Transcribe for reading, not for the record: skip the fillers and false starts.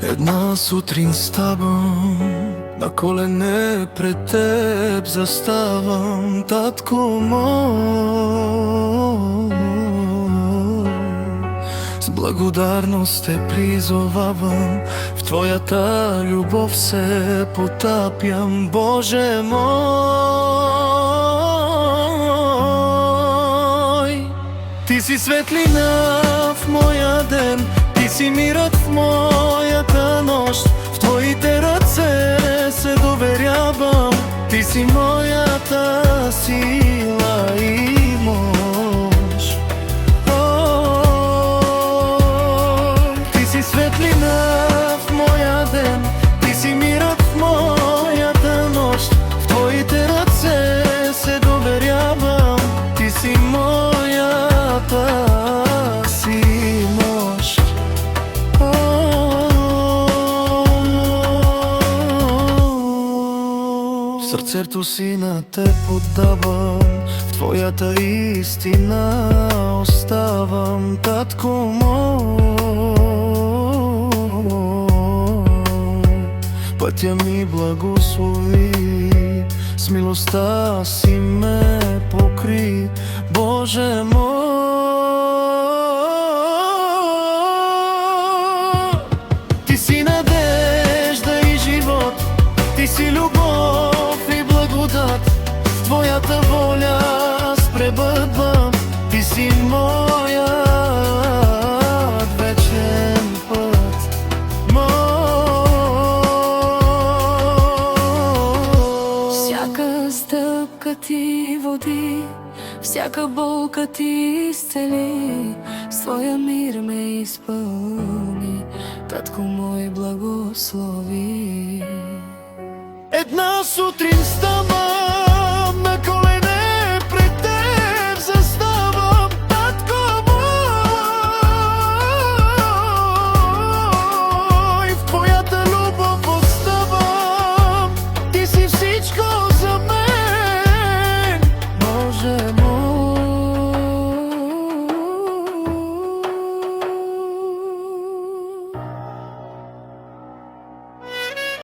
Една сутрин ставам, на колене пред теб заставам, татко мой. С благодарност те призовавам, в твоята любов се потапям, Боже мой. Ти си светлина в моя ден, ти си мирът в моята нощ, в твоите ръце се доверявам, ти си моята сила и мощ. Ти си светлина в моя ден, ти си мирът в моята нощ, в твоите ръце се доверявам, ти си моята си мощ. Сърцето си на те поддавам, в твоята истина оставам, татко мой. Пътя ми благослови, с милостта си ме покри, Боже мой. Ти си надежда и живот, ти си любов и благодат, в твоята воля аз пребъдвам, ти си моят вечен път. Всяка стъпка ти води, всяка болка ти изцели, с твоя мир ме изпълни, татко мой благослови. Една сутрин